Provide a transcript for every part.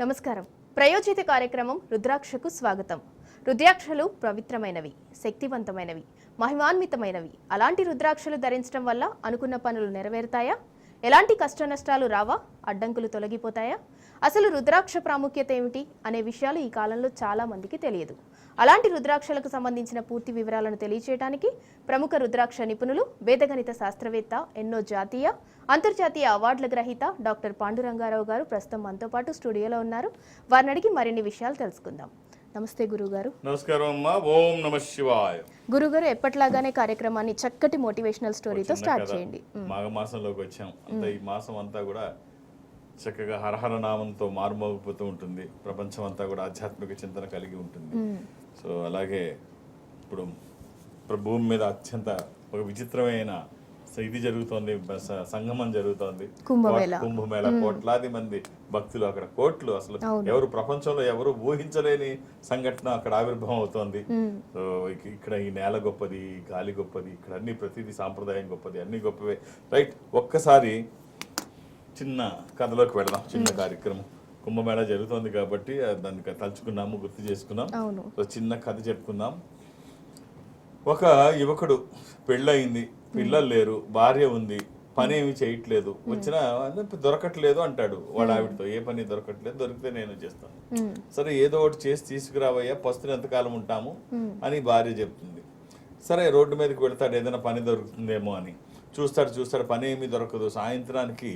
నమస్కారం. ప్రయోజిత కార్యక్రమం రుద్రాక్షకు స్వాగతం. రుద్రాక్షలు పవిత్రమైనవి, శక్తివంతమైనవి, మహిమాన్వితమైనవి. అలాంటి రుద్రాక్షలు ధరించడం వల్ల అనుకున్న పనులు నెరవేరుతాయా? ఎలాంటి కష్ట నష్టాలు రావా? అడ్డంకులు తొలగిపోతాయా? అసలు రుద్రాక్ష ప్రాముఖ్యత ఏమిటి అనే విషయాలు ఈ కాలంలో చాలా మందికి తెలియదు. అలాంటి రుద్రాక్షలకు సంబంధించిన పూర్తి వివరాలను తెలియజేయడానికి ప్రముఖ రుద్రాక్ష నిపుణులు, వేదగణిత శాస్త్రవేత్త, ఎన్నో జాతీయ, అంతర్జాతీయ అవార్డుల గ్రహీత డాక్టర్ పాండురంగారావు గారు ప్రస్తుతం మనతో పాటు స్టూడియోలో ఉన్నారు. వారిని అడిగి మరిన్ని విషయాలు తెలుసుకుందాం. నమస్తే గురుగారు. నమస్కారం అమ్మా. ఓం నమః శివాయ. గురుగారు, ఎప్పట్లాగానే కార్యక్రమాన్ని చక్కటి మోటివేషనల్ స్టోరీతో స్టార్ట్ చేయండి. మాఘ మాసంలోకి వచ్చాం. అంతా ఈ మాసం అంతా కూడా చక్కగా హరహర నామంతో మారుమోగిపోతూ ఉంటుంది. ప్రపంచం అంతా కూడా ఆధ్యాత్మిక చింతన కలిగి ఉంటుంది. సో అలాగే ఇప్పుడు భూమి మీద అత్యంత ఒక విచిత్రమైన ఇది జరుగుతోంది, సంగమం జరుగుతోంది, కుంభమేళ. కోట్లాది మంది భక్తులు అక్కడ, కోట్లు, అసలు ఎవరు ప్రపంచంలో ఎవరు ఊహించలేని సంఘటన అక్కడ ఆవిర్భావం అవుతోంది. సో ఇక్కడ ఈ నేల గొప్పది, గాలి గొప్పది, ఇక్కడ అన్ని ప్రతిదీ సాంప్రదాయం గొప్పది, అన్ని గొప్పవే. రైట్, ఒక్కసారి చిన్న కథలోకి వెళదాం. చిన్న కార్యక్రమం, కుంభమేళ జరుగుతోంది కాబట్టి దాన్ని తలుచుకున్నాము, గుర్తు చేసుకున్నాం. సో చిన్న కథ చెప్పుకుందాం. ఒక యువకుడు, పెళ్ళయింది, పిల్లలు లేరు, భార్య ఉంది, పని ఏమి చేయట్లేదు, వచ్చినా దొరకట్లేదు అంటాడు వాళ్ళ ఆవిడతో. ఏ పని దొరకట్లేదు, దొరికితే నేను చేస్తాను. సరే ఏదో ఒకటి చేసి తీసుకురావయ్యా, పస్తులు ఎంతకాలం ఉంటాము అని భార్య చెప్తుంది. సరే రోడ్డు మీదకి వెళ్తాడు, ఏదైనా పని దొరుకుతుందేమో అని. చూస్తాడు, పని ఏమీ దొరకదు. సాయంత్రానికి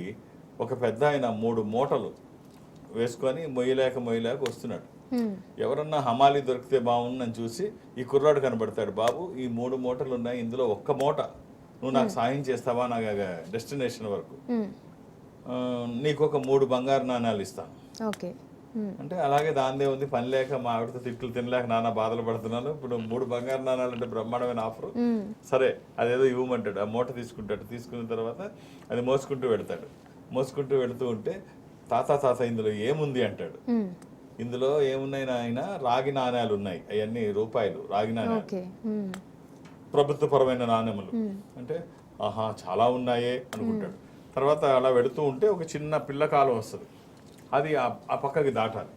ఒక పెద్ద ఆయన 3 మూటలు వేసుకొని మొయ్యలేక వస్తున్నాడు. ఎవరన్నా హమాలి దొరికితే బాగుందని చూసి ఈ కుర్రాడు కనబడతాడు. బాబు, ఈ 3 మూటలు ఉన్నాయి, ఇందులో ఒక్క మూట నువ్వు నాకు సాయం చేస్తావా, నాకు డెస్టినేషన్ వరకు, నీకు ఒక 3 బంగారు నాణాలు ఇస్తాను. అంటే అలాగే దాందే ఉంది, పని లేక మా ఆవిడతో తిట్లు తినలేక నానా బాధలు పడుతున్నాను, ఇప్పుడు 3 బంగారు నాణాలు అంటే బ్రహ్మాండమైన ఆఫర్. సరే అదేదో ఇవ్వమంటాడు. ఆ మూట తీసుకుంటాడు. తీసుకున్న తర్వాత అది మోసుకుంటూ వెళుతూ ఉంటే, తాత ఇందులో ఏముంది అంటాడు. ఇందులో ఏమున్నాయి నాయన, రాగి నాణ్యాలు ఉన్నాయి, అవన్నీ రూపాయలు, రాగి నాణ్యాలు, ప్రభుత్వపరమైన నాణ్యములు. అంటే ఆహా చాలా ఉన్నాయే అనుకుంటాడు. తర్వాత అలా వెళుతూ ఉంటే ఒక చిన్న పిల్ల కాలం వస్తుంది, అది ఆ పక్కకి దాటాలి.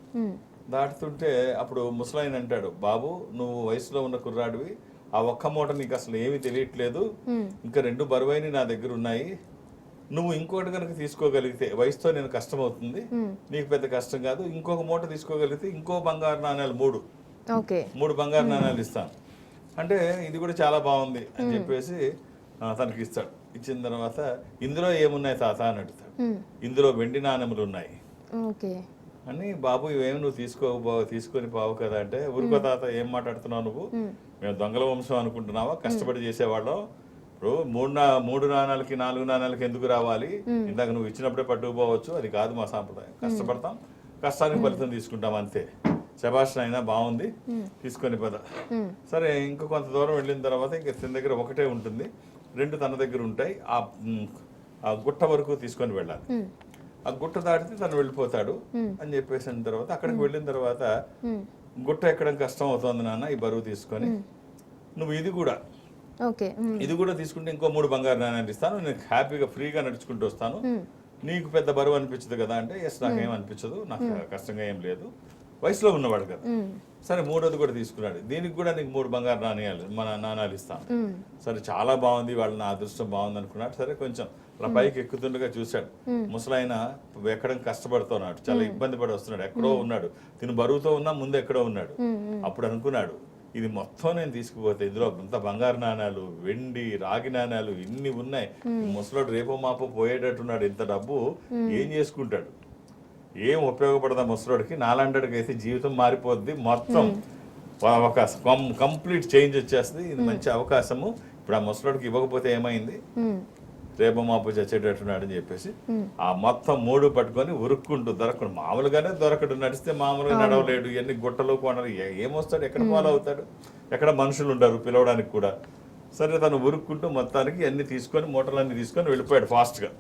దాటుతుంటే అప్పుడు ముసలాయన అంటాడు, బాబు నువ్వు వయసులో ఉన్న కుర్రాడివి, ఆ ఒక్క మూట నీకు అసలు ఏమీ తెలియట్లేదు, ఇంకా 2 బరువైన నా దగ్గర ఉన్నాయి, నువ్వు ఇంకోటి కనుక తీసుకోగలిగితే, వయసుతో నేను కష్టమవుతుంది, నీకు పెద్ద కష్టం కాదు, ఇంకొక మూట తీసుకోగలిగితే ఇంకో బంగారు నాణ్యాలు 3 బంగారు నాణ్యాలు ఇస్తాను అంటే, ఇది కూడా చాలా బాగుంది అని చెప్పేసి తనకి ఇస్తాడు. ఇచ్చిన తర్వాత ఇందులో ఏమున్నాయి తాత అని అడుగుతాడు. ఇందులో వెండి నాణ్యములు ఉన్నాయి అని. బాబు ఇవేమి నువ్వు తీసుకొని పోవు కదా అంటే, ఊరుకో తాత, ఏం మాట్లాడుతున్నావు నువ్వు, మేము దొంగల వంశం అనుకుంటున్నావా, కష్టపడి చేసేవాళ్ళం, ఇప్పుడు 3 నాణాలకి 4 నాణాలకి ఎందుకు రావాలి, ఇందాక నువ్వు ఇచ్చినప్పుడే పట్టుకుపోవచ్చు, అది కాదు మా సాంప్రదాయం, కష్టపడతాం, కష్టానికి ఫలితం తీసుకుంటాం అంతే. శభాష్ అయినా బాగుంది, తీసుకొని పద. సరే ఇంకో కొంత దూరం వెళ్ళిన తర్వాత ఇంకా తన దగ్గర ఒకటే ఉంటుంది, 2 తన దగ్గర ఉంటాయి. ఆ గుట్ట వరకు తీసుకొని వెళ్ళాలి. ఆ గుట్ట దాటితే తను వెళ్ళిపోతాడు అని చెప్పేసిన తర్వాత, అక్కడికి వెళ్ళిన తర్వాత, గుట్ట ఎక్కడం కష్టం అవుతుంది నాన్న, ఈ బరువు తీసుకొని నువ్వు ఇది కూడా తీసుకుంటే ఇంకో 3 బంగారు నాణ్యాలు ఇస్తాను, నేను హ్యాపీగా ఫ్రీగా నడుచుకుంటూ వస్తాను, నీకు పెద్ద బరువు అనిపించదు కదా అంటే, ఎస్ నాకేం అనిపించదు, నాకు కష్టంగా ఏం లేదు, వయసులో ఉన్నవాడు కదా. సరే 3వది కూడా తీసుకున్నాడు, దీనికి కూడా నీకు 3 బంగారు నాణ్యాలు ఇస్తాను. సరే చాలా బాగుంది, వాళ్ళు నా అదృష్టం బాగుంది అనుకున్నాడు. సరే కొంచెం అలా పైకి ఎక్కుతుండగా చూశాడు, ముసలాయన ఎక్కడం కష్టపడుతున్నాడు, చాలా ఇబ్బంది పడి వస్తున్నాడు, ఎక్కడో ఉన్నాడు, తిను బరువుతో ఉన్నా ముందు ఎక్కడో ఉన్నాడు. అప్పుడు అనుకున్నాడు, ఇది మొత్తం నేను తీసుకుపోతే ఇందులో అంత బంగారు నాణ్యాలు, వెండి, రాగి నాణ్యాలు ఇన్ని ఉన్నాయి, ముసలోడు రేపో మాపో పోయేటట్టున్నాడు, ఇంత డబ్బు ఏం చేసుకుంటాడు, ఏం ఉపయోగపడదా ముసలోడికి, నాలాంటికి అయితే జీవితం మారిపోద్ది, మొత్తం ఒక కంప్లీట్ చేంజ్ వచ్చేస్తుంది, ఇది మంచి అవకాశము, ఇప్పుడు ఆ ముసలోడికి ఇవ్వకపోతే ఏమైంది, రేపో మాపో చచ్చేటట్టున్నాడు అని చెప్పేసి ఆ మొత్తం 3 పట్టుకొని ఉరుక్కుంటూ, మామూలుగానే దొరకడు, నడిస్తే మామూలుగా నడవలేడు, ఎన్ని గుట్టలు కొండలు, ఏమొస్తాడు, ఎక్కడ ఫాలో అవుతాడు, ఎక్కడ మనుషులు ఉండరు పిలవడానికి కూడా. సరే తను ఉరుక్కుంటూ మొత్తానికి అన్ని తీసుకొని, మూటలన్నీ తీసుకొని వెళ్ళిపోయాడు ఫాస్ట్గా.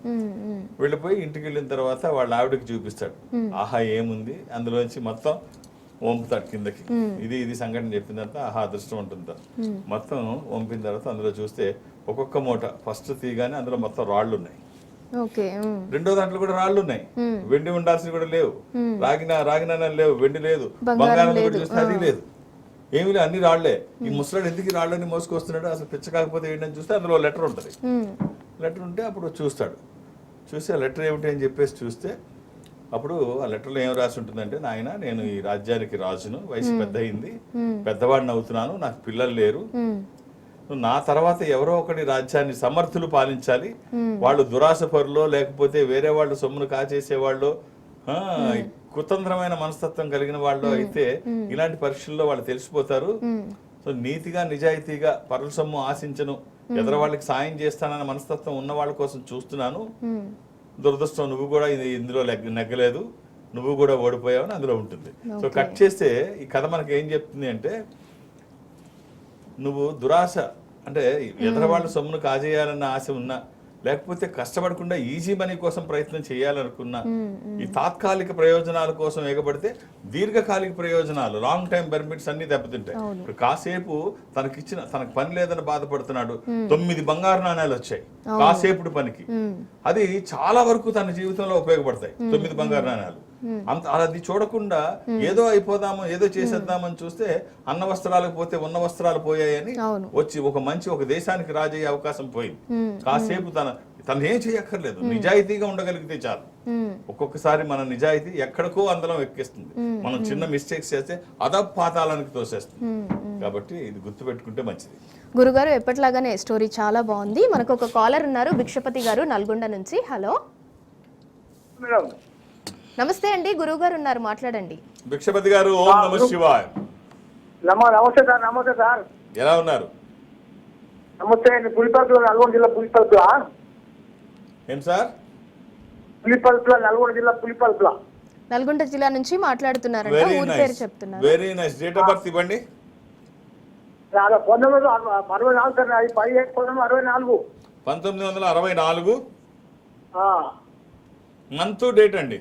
వెళ్ళిపోయి ఇంటికి వెళ్ళిన తర్వాత వాళ్ళ ఆవిడకి చూపిస్తాడు. ఆహా ఏముంది, అందులోంచి మొత్తం వంపుతాడు కిందకి. ఇది సంఘటన చెప్పిన తర్వాత ఆహా అదృష్టం ఉంటుంది. మొత్తం వంపిన తర్వాత అందులో చూస్తే ఒక్కొక్క మూట ఫస్ట్ తీయగానే అందులో మొత్తం రాళ్ళు ఉన్నాయి. ఓకే. రెండో దాంట్లో కూడా రాళ్ళు ఉన్నాయి, వెండి ఉండాల్సినవి కూడా లేవు, రాగినాణాలు లేవు, వెండి లేదు, బంగారం కూడా చూస్తే అది లేదు, ఏమి లేదు, అన్ని రాళ్లే. ఈ ముసలాడు ఎందుకు ఈ రాళ్ళని మోసుకొస్తున్నాడు, అసలు పిచ్చ కాకపోతే ఏంటని చూస్తే అందులో లెటర్ ఉంటుంది. లెటర్ ఉంటే అప్పుడు చూస్తాడు, చూసి ఆ లెటర్ ఏమిటి అని చెప్పేసి చూస్తే అప్పుడు ఆ లెటర్లో ఏం రాసి ఉంటుందంటే, నాయన నేను ఈ రాజ్యానికి రాజును, వయసు పెద్ద అయింది, పెద్దవాడిని అవుతున్నాను, నాకు పిల్లలు లేరు, నా తర్వాత ఎవరో ఒకటి రాజ్యాన్ని సమర్థులు పాలించాలి, వాళ్ళు దురాశ పరులో లేకపోతే వేరే వాళ్ళు సొమ్మును కాచేసేవాళ్ళు, కుతంత్రమైన మనస్తత్వం కలిగిన వాళ్ళు అయితే ఇలాంటి పరీక్షల్లో వాళ్ళు తెలిసిపోతారు. సో నీతిగా నిజాయితీగా పరుల సొమ్ము ఆశించను, ఎదర వాళ్ళకి సాయం చేస్తానన్న మనస్తత్వం ఉన్న వాళ్ళ కోసం చూస్తున్నాను, దురదృష్టం నువ్వు కూడా ఇందులో నెగ్గలేదు, నువ్వు కూడా ఓడిపోయావు అని అందులో ఉంటుంది. సో కట్ చేస్తే ఈ కథ మనకి ఏం చెప్తుంది అంటే, నువ్వు దురాశ అంటే ఎదర వాళ్ళ సొమ్మును కాజేయాలన్న ఆశ ఉన్నా, లేకపోతే కష్టపడకుండా ఈజీ మనీ కోసం ప్రయత్నం చేయాలనుకున్నా, ఈ తాత్కాలిక ప్రయోజనాల కోసం ఎగబడితే దీర్ఘకాలిక ప్రయోజనాలు లాంగ్ టైం బెనిఫిట్స్ అన్ని దెబ్బతింటాయి. ఇప్పుడు కాసేపు తనకు పని లేదని బాధపడుతున్నాడు, 9 బంగారు నాణ్యాలు వచ్చాయి కాసేపుడు పనికి, అది చాలా వరకు తన జీవితంలో ఉపయోగపడతాయి 9 బంగారు నాణ్యాలు. అది చూడకుండా ఏదో అయిపోదాము ఏదో చేసేద్దామని చూస్తే అన్న వస్త్రాలకు పోతే ఉన్న వస్త్రాలు పోయాయని వచ్చి ఒక దేశానికి రాజయ్యే అవకాశం పోయింది. కాసేపు తను ఏం చేయక్కర్లేదు, నిజాయితీగా ఉండగలిగితే చాలు. ఒక్కొక్కసారి మన నిజాయితీ ఎక్కడికో అందరం ఎక్కిస్తుంది, మనం చిన్న మిస్టేక్స్ చేస్తే అధపాతాళానికి తోసేస్తుంది. కాబట్టి ఇది గుర్తుపెట్టుకుంటే మంచిది. గురుగారు ఎప్పటిలాగానే స్టోరీ చాలా బాగుంది. మనకు ఒక కాలర్ ఉన్నారు, భిక్షపతి గారు నల్గొండ నుంచి. హలో, నమస్తే అండి, గురువు గారు ఉన్నారు, మాట్లాడండి. భిక్షపతి గారు, ఓం నమః శివాయ. నమస్తే సార్. నమస్తే సార్, ఎలా ఉన్నారు? నమస్తే. పులిపల్పుల నల్గొండ జిల్లా పులిపల్పుల. ఏం సార్? పులిపల్పుల నల్గొండ జిల్లా పులిపల్పుల. నల్గొండ జిల్లా నుంచి మాట్లాడుతున్నారంట, ఊరి పేరు చెప్తున్నారు. Very nice. Date of birth ఇవ్వండి. 1964 సార్, అది 1964. 1964 మంత్ డేట్ అండి,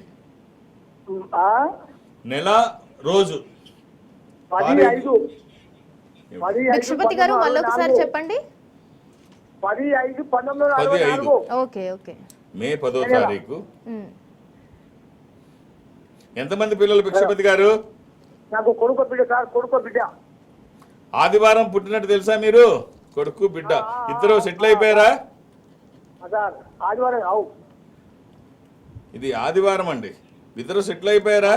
నెల రోజు 10/5. భిక్షపతి గారు మళ్ళీ ఒకసారి చెప్పండి. 10/5/1964. Okay okay. మే 10వ తారీఖు. ఎంతమంది పిల్లలు భిక్షపతి గారు? నాకు కొడుకు బిడ్డ సార్, కొడుకు బిడ్డ. ఆదివారం పుట్టినట్టు తెలుసా మీరు? కొడుకు బిడ్డ ఇద్దరు సెటిల్ అయిపోయారా? సార్ ఆదివారం. ఇది ఆదివారం అండి, ఇద్దరు సెటిల్ అయిపోయారా?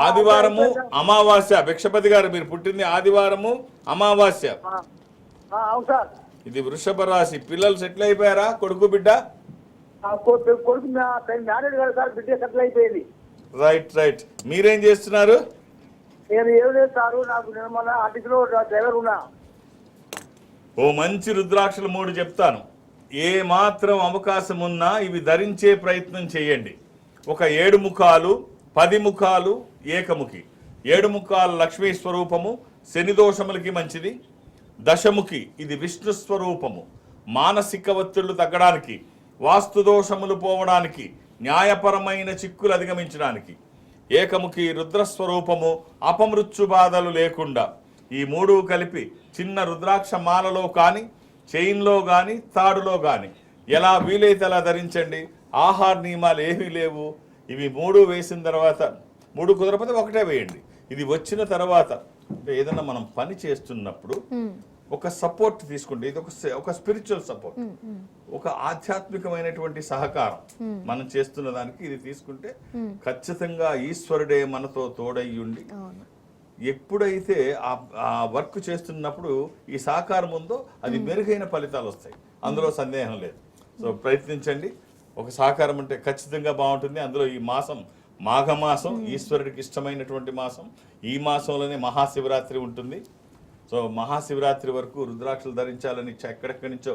ఆదివారము అమావాస్య. భిక్షపతి గారు మీరు పుట్టింది ఆదివారము అమావాస్య. అవును సార్. ఇది వృషభ రాశి. పిల్లలు సెటిల్ అయిపోయారా? కొడుకు బిడ్డ? కొడుకు మ్యారేజ్ కాదు సార్, బిడ్డ సెటిల్ అయిపోయింది. Right right. మీరేం చేస్తున్నారు? నేను ఏం లేదు సార్, నాకు నిర్మల ఆర్టీసీలో డ్రైవర్ ఉన్నా. ఓ మంచి రుద్రాక్షలు 3 చెప్తాను, ఏ మాత్రం అవకాశం ఉన్నా ఇవి ధరించే ప్రయత్నం చేయండి. ఒక 7 ముఖాలు, 10 ముఖాలు, ఏకముఖి. 7 ముఖాలు లక్ష్మీ స్వరూపము, శని దోషములకి మంచిది. దశముఖి ఇది విష్ణు స్వరూపము, మానసిక ఒత్తిళ్లు తగ్గడానికి, వాస్తు దోషములు పోవడానికి, న్యాయపరమైన చిక్కులు అధిగమించడానికి. ఏకముఖి రుద్రస్వరూపము, అపమృత్యు బాధలు లేకుండా. ఈ 3 కలిపి చిన్న రుద్రాక్ష మాలలో కానీ, చైన్లో కానీ, తాడులో కానీ ఎలా వీలైతే అలా ధరించండి. ఆహార నియమాలు ఏమీ లేవు. ఇవి 3 వేసిన తర్వాత, 3 కుదరకపోతే 1 వేయండి. ఇది వచ్చిన తర్వాత ఏదైనా మనం పని చేస్తున్నప్పుడు ఒక సపోర్ట్ తీసుకుంటే, ఇది ఒక స్పిరిచువల్ సపోర్ట్, ఒక ఆధ్యాత్మికమైనటువంటి సహకారం మనం చేస్తున్న దానికి ఇది తీసుకుంటే ఖచ్చితంగా ఈశ్వరుడే మనతో తోడయ్యుండి ఎప్పుడైతే ఆ వర్క్ చేస్తున్నప్పుడు ఈ సహకారం ఉందో అది మెరుగైన ఫలితాలు వస్తాయి, అందులో సందేహం లేదు. సో ప్రయత్నించండి. ఒక సహకారం అంటే ఖచ్చితంగా బాగుంటుంది. అందులో ఈ మాసం మాఘమాసం ఈశ్వరుడికి ఇష్టమైనటువంటి మాసం. ఈ మాసంలోనే మహాశివరాత్రి ఉంటుంది. సో మహాశివరాత్రి వరకు రుద్రాక్షలు ధరించాలని ఎక్కడెక్కడి నుంచో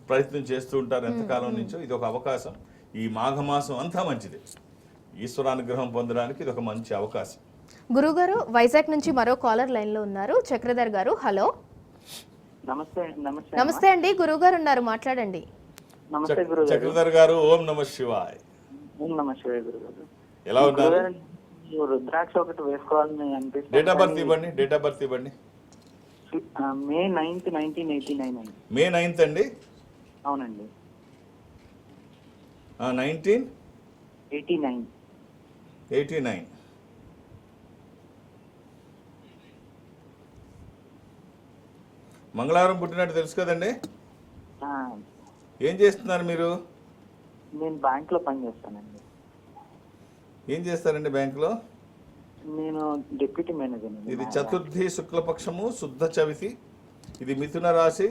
ప్రయత్నం చేస్తూ ఉంటారు, ఎంతకాలం నుంచో. ఇది ఒక అవకాశం. ఈ మాఘమాసం అంతా మంచిది, ఈశ్వరానుగ్రహం పొందడానికి ఇది ఒక మంచి అవకాశం. గురుగారు వైజాగ్ నుంచి మరో కాలర్ లైన్ లో ఉన్నారు, చక్రధర్ గారు. హలో, నమస్తే అండి, గురువు గారు ఉన్నారు, మాట్లాడండి. చక్రధర్ గారు, ఓం నమః శివాయ్. ఎలా ఉన్నారు? రుద్రాక్ష ఒకటి వేసుకోవాలని అనిపిస్తుంది. డేట్ ఆఫ్ బర్త్ ఇవ్వండి. డేట్ ఆఫ్ బర్త్ ఇవ్వండి. మే 9th, 1989 అండి. మే 9th అండి. అవునండి. 1989. మంగళవారం పుట్టినట్టు తెలుసు కదండి. ఏం చేస్తున్నారు మీరు? నేను బ్యాంక్లో పనిచేస్తానండి. ఏం చేస్తారండి బ్యాంకులో? నేను డిప్యూటీ మేనేజర్. ఇది చతుర్థి శుక్లపక్షము శుద్ధ చవితి. ఇది మిథున రాశి.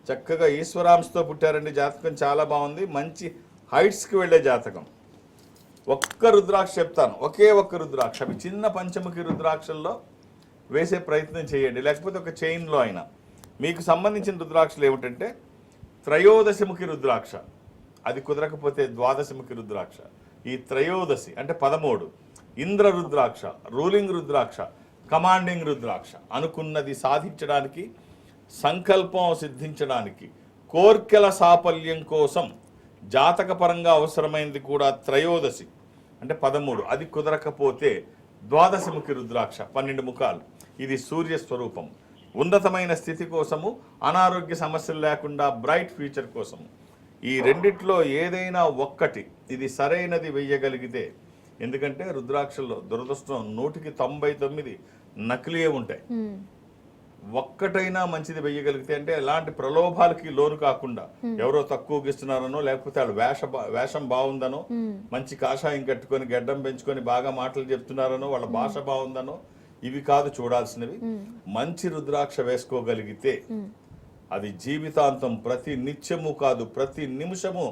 చక్కగా ఈశ్వరాంశతో పుట్టారండి. జాతకం చాలా బాగుంది. మంచి హైట్స్కి వెళ్ళే జాతకం. ఒక్క రుద్రాక్ష చెప్తాను, ఒకే ఒక్క రుద్రాక్ష. అవి చిన్న పంచముఖి రుద్రాక్షల్లో వేసే ప్రయత్నం చేయండి, లేకపోతే ఒక చైన్లో అయినా. మీకు సంబంధించిన రుద్రాక్షలు ఏమిటంటే త్రయోదశముఖి రుద్రాక్ష, అది కుదరకపోతే ద్వాదశముఖి రుద్రాక్ష. ఈ త్రయోదశి అంటే 13, ఇంద్ర రుద్రాక్ష, రూలింగ్ రుద్రాక్ష, కమాండింగ్ రుద్రాక్ష. అనుకున్నది సాధించడానికి, సంకల్పం సిద్ధించడానికి, కోర్కెల సాఫల్యం కోసం జాతకపరంగా అవసరమైనది కూడా త్రయోదశి అంటే 13. అది కుదరకపోతే ద్వాదశముఖి రుద్రాక్ష 12 ముఖాలు. ఇది సూర్య స్వరూపం. ఉన్నతమైన స్థితి కోసము, అనారోగ్య సమస్యలు లేకుండా బ్రైట్ ఫ్యూచర్ కోసము. ఈ రెండిట్లో ఏదైనా ఒక్కటి ఇది సరైనది వెయ్యగలిగితే, ఎందుకంటే రుద్రాక్షల్లో దురదృష్టం 100కి 99 నకిలీయే ఉంటాయి. ఒక్కటైనా మంచిది వెయ్యగలిగితే, అంటే ఎలాంటి ప్రలోభాలకి లోను కాకుండా, ఎవరో తక్కువకి ఇస్తున్నారనో, లేకపోతే వాళ్ళు వేషం బాగుందనో, మంచి కాషాయం కట్టుకొని గడ్డం పెంచుకొని బాగా మాటలు చెప్తున్నారనో, వాళ్ళ భాష బాగుందనో, ఇవి కాదు చూడాల్సినవి. మంచి రుద్రాక్ష వేసుకోగలిగితే అది జీవితాంతం, ప్రతి నిత్యము కాదు ప్రతి నిమిషము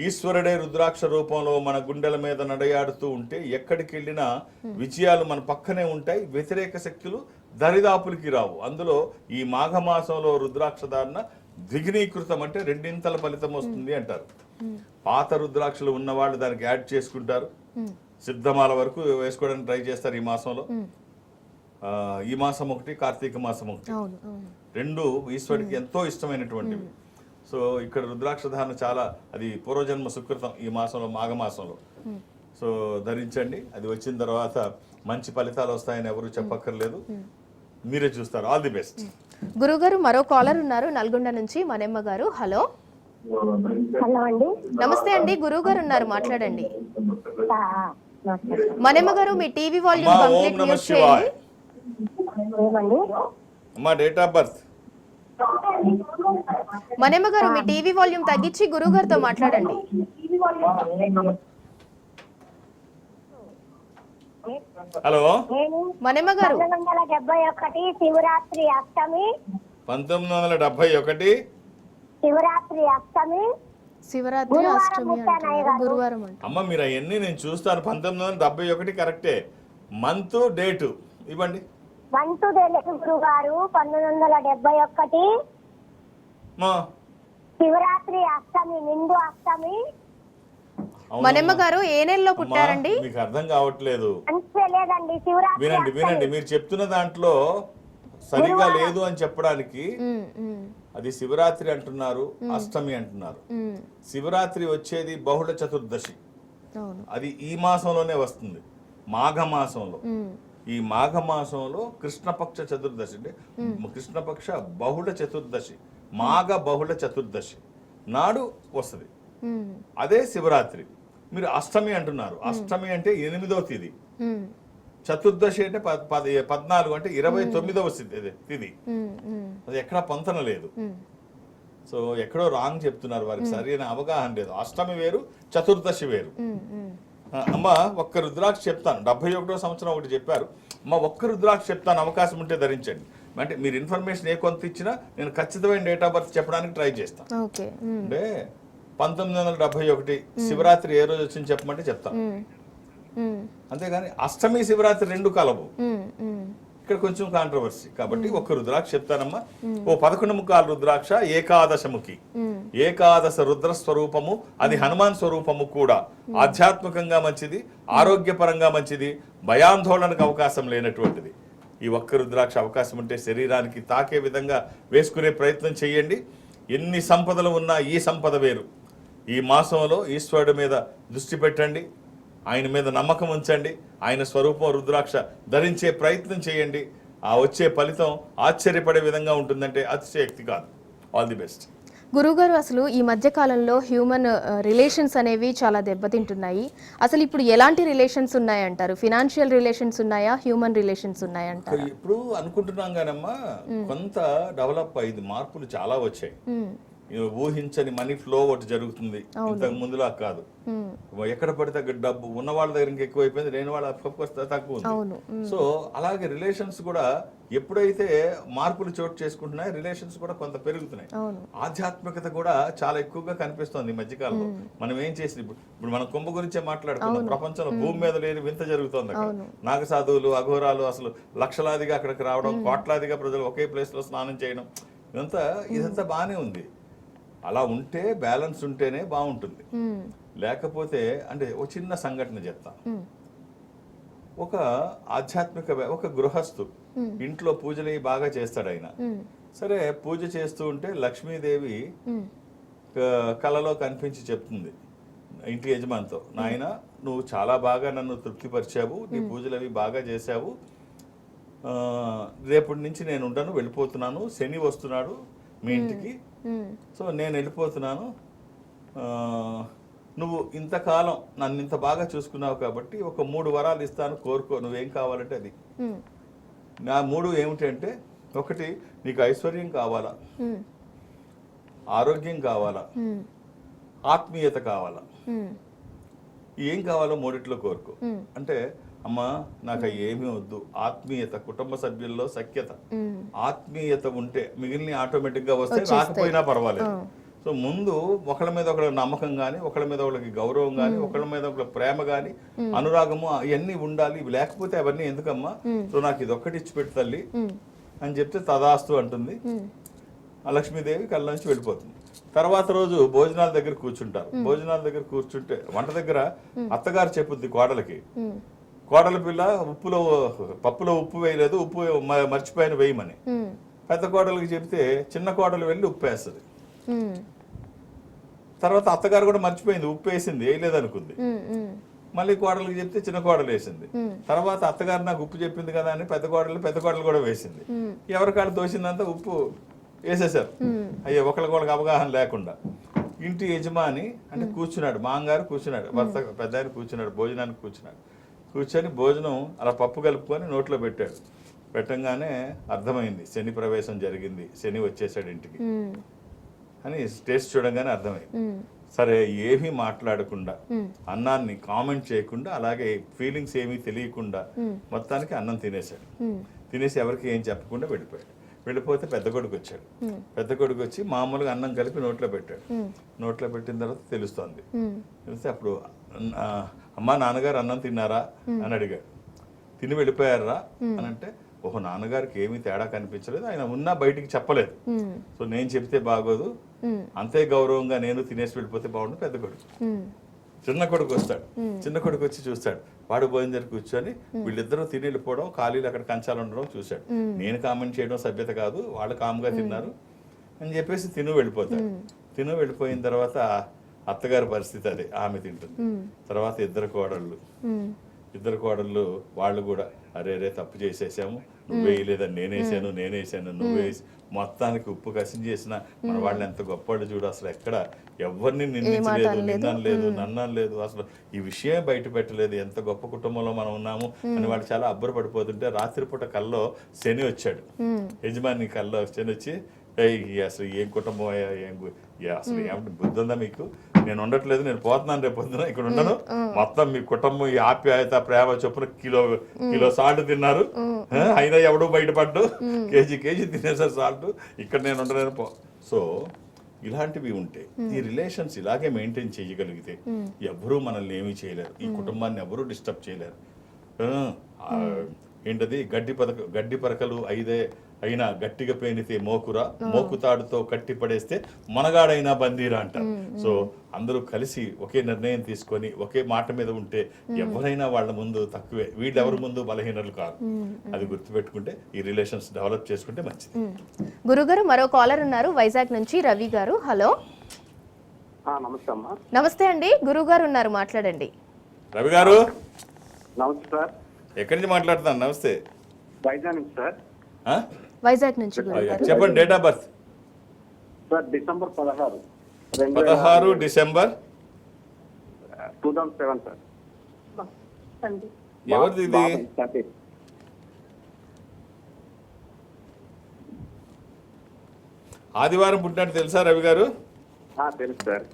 ఈశ్వరుడే రుద్రాక్ష రూపంలో మన గుండెల మీద నడయాడుతూ ఉంటే ఎక్కడికి వెళ్ళినా విజయాలు మన పక్కనే ఉంటాయి. వ్యతిరేక శక్తులు దరిదాపులకి రావు. అందులో ఈ మాఘమాసంలో రుద్రాక్ష ధారణ ద్విగుణీకృతం, అంటే 2 ఫలితం వస్తుంది అంటారు. పాత రుద్రాక్షలు ఉన్నవాళ్ళు దానికి యాడ్ చేసుకుంటారు. సిద్ధమాల వరకు వేసుకోవడానికి ట్రై చేస్తారు ఈ మాసంలో. ఈ మాసం ఒకటి, కార్తీక మాసం ఒకటి, 2 ఈశ్వరుడికి ఎంతో ఇష్టమైనటువంటివి. సో ఇక్కడ రుద్రాక్ష ధారణ చాలా, అది పూర్వజన్మ సుకృతం. ఈ మాసంలో, మాఘమాసంలో సో ధరించండి. అది వచ్చిన తర్వాత మంచి ఫలితాలు వస్తాయని ఎవరు చెప్పక్కర్లేదు, మీరే చూస్తారు. All the best. గురుగారు మరో కాలర్ ఉన్నారు నల్గొండ నుంచి, మనెమ్మ గారు. హలో. హలో అండి. నమస్తే అండి, గురువు గారు ఉన్నారు, మాట్లాడండి. మనెమ్మ గారు మీ టీవీ వాల్యూమ్ కంప్లీట్ మ్యూట్ చేయండి. అమ్మా డేట్ ఆఫ్ బర్త్. మనెమ్మ గారు మీ టీవీ వాల్యూమ్ తగ్గించి గురువు గారితో మాట్లాడండి. హలో మనెమ్మ గారు. 1971 శివరాత్రి అష్టమి. 1971 శివరాత్రి అష్టమి. శివరాత్రి అష్టమి అంటున్నారు, గురువారం అంట. అమ్మ మీరు అవన్నీ నేను చూస్తాను. 1971 కరెక్టే. మంత్ డేటు ఇవ్వండి. మంతు తెలియదు గురుగారు. 1971 శివరాత్రి అష్టమి, నిండు అష్టమి. మనెమ్మ గారు ఏ నెలలో పుట్టారండి? మీకు అర్థం కావట్లేదు. లేదండి, శివరాత్రి. వినండి మీరు చెప్తున్న దాంట్లో సరిగా లేదు అని చెప్పడానికి. అది శివరాత్రి అంటున్నారు, అష్టమి అంటున్నారు. శివరాత్రి వచ్చేది బహుళ చతుర్దశి. అది ఈ మాసంలోనే వస్తుంది, మాఘమాసంలో. ఈ మాఘమాసంలో కృష్ణపక్ష చతుర్దశి, అంటే కృష్ణపక్ష బహుళ చతుర్దశి, మాఘ బహుళ చతుర్దశి నాడు వస్తుంది. అదే శివరాత్రి. మీరు అష్టమి అంటున్నారు. అష్టమి అంటే 8వ తిథి, చతుర్దశి అంటే 14 అంటే 29వ తిథి. అది ఎక్కడా పొంతన లేదు. సో ఎక్కడో రాంగ్ చెప్తున్నారు, వారికి సరైన అవగాహన లేదు. అష్టమి వేరు, చతుర్దశి వేరు. అమ్మ ఒక్క రుద్రాక్ష చెప్తాను. 71వ సంవత్సరం ఒకటి చెప్పారు. అమ్మ ఒక్క రుద్రాక్ష చెప్తాను, అవకాశం ఉంటే ధరించండి. అంటే మీరు ఇన్ఫర్మేషన్ ఏ కొంత ఇచ్చినా నేను ఖచ్చితమైన డేట్ ఆఫ్ బర్త్ చెప్పడానికి ట్రై చేస్తాను. అంటే 1971 శివరాత్రి ఏ రోజు వచ్చింది చెప్పమంటే చెప్తాను. అంతేగాని అష్టమి శివరాత్రి 2 కలవు. ఇక్కడ కొంచెం కాంట్రవర్సీ కాబట్టి ఒక్క రుద్రాక్ష చెప్తానమ్మా. ఓ 11 ముఖాల రుద్రాక్ష, ఏకాదశముఖి, ఏకాదశ రుద్ర స్వరూపము. అది హనుమాన్ స్వరూపము కూడా. ఆధ్యాత్మికంగా మంచిది, ఆరోగ్యపరంగా మంచిది, భయాందోళనకు అవకాశం లేనటువంటిది. ఈ ఒక్క రుద్రాక్ష అవకాశం ఉంటే శరీరానికి తాకే విధంగా వేసుకునే ప్రయత్నం చేయండి. ఎన్ని సంపదలు ఉన్నా ఈ సంపద వేరు. ఈ మాసంలో ఈశ్వరుడి మీద దృష్టి పెట్టండి, ఆయన మీద నమ్మకం ఉంచండి, ఆయన స్వరూపం రుద్రాక్ష ధరించే ప్రయత్నం చేయండి. ఆ వచ్చే ఫలితం ఆశ్చర్యపడే విధంగా ఉంటుందంటే అతిశయోక్తి కాదు. All the best. గురుగారు, అసలు ఈ మధ్య కాలంలో హ్యూమన్ రిలేషన్స్ అనేవి చాలా దెబ్బతింటున్నాయి. అసలు ఇప్పుడు ఎలాంటి రిలేషన్స్ ఉన్నాయంటారు? ఫినాన్షియల్ రిలేషన్స్ ఉన్నాయా, హ్యూమన్ రిలేషన్స్ ఉన్నాయంటారు? ఇప్పుడు అనుకుంటున్నాం కానమ్మా, కొంత డెవలప్ అయింది, మార్పులు చాలా వచ్చాయి. ఊహించని మనీ ఫ్లో ఒకటి జరుగుతుంది, ఇంతకు ముందులా కాదు. ఎక్కడ పడితే అక్కడ డబ్బు ఉన్న వాళ్ళ దగ్గర ఇంకా ఎక్కువైపోయింది, లేని వాళ్ళ తక్కువ ఉంది. సో అలాగే రిలేషన్స్ కూడా ఎప్పుడైతే మార్పులు చోటు చేసుకుంటున్నాయి, రిలేషన్స్ కూడా కొంత పెరుగుతున్నాయి. ఆధ్యాత్మికత కూడా చాలా ఎక్కువగా కనిపిస్తోంది ఈ మధ్యకాలంలో. మనం ఏం చేసి ఇప్పుడు మనం కుంభ గురించే మాట్లాడుతున్నాం. ప్రపంచంలో భూమి మీద లేని వింత జరుగుతోంది అక్కడ. నాగ సాధువులు, అఘోరాలు అసలు లక్షలాదిగా అక్కడికి రావడం, కోట్లాదిగా ప్రజలు ఒకే ప్లేస్ లో స్నానం చేయడం, ఇదంతా బాగానే ఉంది. అలా ఉంటే, బ్యాలెన్స్ ఉంటేనే బాగుంటుంది. లేకపోతే అంటే ఒక చిన్న సంఘటన చెప్తాను. ఒక ఆధ్యాత్మిక ఒక గృహస్థు ఇంట్లో పూజలు బాగా చేస్తాడు ఆయన. సరే, పూజ చేస్తూ ఉంటే లక్ష్మీదేవి కలలో కనిపించి చెప్తుంది ఇంటి యజమానితో, నాయన నువ్వు చాలా బాగా నన్ను తృప్తిపరిచావు, నీ పూజలు అవి బాగా చేశావు, రేపటి నుంచి నేను ఉంటాను, వెళ్ళిపోతున్నాను, శని వస్తున్నాడు మీ ఇంటికి, సో నేను వెళ్ళిపోతున్నాను, నువ్వు ఇంతకాలం నన్ను ఇంత బాగా చూసుకున్నావు కాబట్టి ఒక 3 వరాలు ఇస్తాను, కోరుకో, నువ్వేం కావాలంటే అది. నా 3 ఏమిటంటే, ఒకటి నీకు ఐశ్వర్యం కావాలా, ఆరోగ్యం కావాలా, ఆత్మీయత కావాలా. ఏం కావాలో 3 కోరుకో అంటే, అమ్మా నాకు ఏమీ వద్దు, ఆత్మీయత, కుటుంబ సభ్యుల్లో సఖ్యత, ఆత్మీయత ఉంటే మిగిలిన ఆటోమేటిక్ గా వస్తే, రాకపోయినా పర్వాలేదు. సో ముందు ఒకళ్ళ మీద ఒకళ్ళ నమ్మకం కానీ, ఒకళ్ళ మీద ఒకళ్ళకి గౌరవం కానీ, ఒకళ్ళ మీద ఒకళ్ళ ప్రేమ కానీ, అనురాగము అవన్నీ ఉండాలి. ఇవి లేకపోతే అవన్నీ ఎందుకమ్మా, సో నాకు ఇది ఒక్కటి ఇచ్చి పెట్టు తల్లి అని చెప్తే తదాస్తు అంటుంది. ఆ లక్ష్మీదేవి కళ్ళ నుంచి వెళ్ళిపోతుంది. తర్వాత రోజు భోజనాల దగ్గర కూర్చుంటారు. భోజనాల దగ్గర కూర్చుంటే వంట దగ్గర అత్తగారు చెప్పుద్ది కోడలకి, కోడల పిల్ల పప్పులో ఉప్పు వేయలేదు, ఉప్పు మర్చిపోయిన వేయమని. పెద్ద కోడలికి చెప్తే చిన్న కోడలు వెళ్ళి ఉప్పు వేస్తుంది. తర్వాత అత్తగారు కూడా మర్చిపోయింది, ఉప్పు వేసింది, వేయలేదు అనుకుంది. మళ్ళీ కోడలికి చెప్తే చిన్న కోడలు వేసింది. తర్వాత అత్తగారు నాకు ఉప్పు చెప్పింది కదా అని పెద్ద కోడలు కూడా వేసింది. ఎవరికాడ తోసిందంతా ఉప్పు వేసేసారు. అయ్యో ఒకళ్ళకి అవగాహన లేకుండా. ఇంటి యజమాని అంటే కూర్చున్నాడు, మాంగారు కూర్చున్నాడు, భర్త పెద్ద ఆయన కూర్చున్నాడు, భోజనానికి కూర్చున్నాడు. కూర్చొని భోజనం అలా పప్పు కలుపుకొని నోట్లో పెట్టాడు. పెట్టంగానే అర్థమైంది, శని ప్రవేశం జరిగింది, శని వచ్చేసాడు ఇంటికి అని టేస్ట్ చూడంగానే అర్థమైంది. సరే, ఏమీ మాట్లాడకుండా, అన్నాన్ని కామెంట్ చేయకుండా, అలాగే ఫీలింగ్స్ ఏమీ తెలియకుండా మొత్తానికి అన్నం తినేశాడు. తినేసి ఎవరికి ఏం చెప్పకుండా వెళ్ళిపోయాడు. వెళ్ళిపోతే పెద్ద కొడుకు వచ్చాడు. పెద్ద కొడుకు వచ్చి మామూలుగా అన్నం కలిపి నోట్లో పెట్టాడు. నోట్లో పెట్టిన తర్వాత తెలుస్తోంది. తెలిస్తే అప్పుడు, అమ్మా నాన్నగారు అన్నం తిన్నారా అని అడిగాడు. తిని వెళ్ళిపోయారా అని అంటే, ఓహో నాన్నగారికి ఏమీ తేడా కనిపించలేదు, ఆయన ఉన్నా బయటికి చెప్పలేదు, సో నేను చెప్తే బాగోదు, అంతే గౌరవంగా నేను తినేసి వెళ్ళిపోతే బాగుండు. పెద్ద కొడుకు. చిన్న కొడుకు వస్తాడు. చిన్న కొడుకు వచ్చి చూస్తాడు, వాడు భోజనం దగ్గర కూర్చొని వీళ్ళిద్దరూ తిని వెళ్ళిపోవడం, ఖాళీలు అక్కడ కంచాలు ఉండడం చూశాడు. నేను కామెంట్ చేయడం సభ్యత కాదు, వాళ్ళు కామ్గా తిన్నారు అని చెప్పేసి తిను వెళ్ళిపోతాడు. తిను వెళ్ళిపోయిన తర్వాత అత్తగారి పరిస్థితి అదే, ఆమె తింటుంది. తర్వాత ఇద్దరు కోడళ్ళు వాళ్ళు కూడా, అరే తప్పు చేసేసాము, నువ్వు వేయలేదని నేనేసాను నువ్వు వేసి, మొత్తానికి ఉప్పు కసిం చేసిన మన వాళ్ళు ఎంత గొప్పవాళ్ళు చూడు, అసలు ఎక్కడ ఎవరిని నిందించలేదు, నన్నలేదు, అసలు ఈ విషయం బయట పెట్టలేదు, ఎంత గొప్ప కుటుంబంలో మనం ఉన్నాము అని వాళ్ళు చాలా అబ్బురపడిపోతుంటే, రాత్రిపూట కల్లో శని వచ్చాడు. యజమాని కల్లో శని వచ్చి, అసలు ఏం కుటుంబం అయ్యా, అసలు ఏమంటే బుద్ధి ఉందా మీకు, నేను ఉండట్లేదు, నేను పోతున్నాను, రేపు పొద్దున ఇక్కడ ఉండను, మొత్తం మీ కుటుంబం ఈ ఆప్యాయత ప్రేమ చొప్పున కిలో సాల్ట్ తిన్నారు, అయినా ఎవడూ బయటపడ్డు, కేజీ తినేసారు సాల్ట్, ఇక్కడ నేను ఉండలేను. సో ఇలాంటివి ఉంటే, ఈ రిలేషన్స్ ఇలాగే మెయింటైన్ చేయగలిగితే ఎవరూ మనల్ని ఏమీ చేయలేరు, ఈ కుటుంబాన్ని ఎవరూ డిస్టర్బ్ చేయలేరు. ఏంటది, గడ్డి పరకలు అయినా గట్టిగా పేనితే మోకురా, మోకుతాడుతో కట్టి పడేస్తే మనగాడైనా బందీరా అంటారు. సో అందరూ కలిసి ఒకే నిర్ణయం తీసుకొని ఒకే మాట మీద ఉంటే ఎవరైనా వాళ్ళ ముందు తక్కువే, వీళ్ళెవరి ముందు బలహీనలు కాదు. అది గుర్తుపెట్టుకుంటే ఈ రిలేషన్స్ డెవలప్ చేసుకుంటే మంచిది. గురుగారు, మరో కాలర్ ఉన్నారు వైజాగ్ నుంచి, రవి గారు. హలో. నమస్తే అమ్మా. నమస్తే అండి, గురువు గారు ఉన్నారు, మాట్లాడండి. రవి గారు నమస్తే సార్. ఎక్కడి నుంచి మాట్లాడుతాను? నమస్తే. వైజాగ్ నుంచి సార్. వైజాగ్ నుంచి. చెప్పండి, date of birth sir December 16 16 December 2007 sir. ఎవరిది ఇది? బాబాయ్. ఆదివారం పుట్టినట్టు తెలుసా రవి గారు? తెలుసు సార్.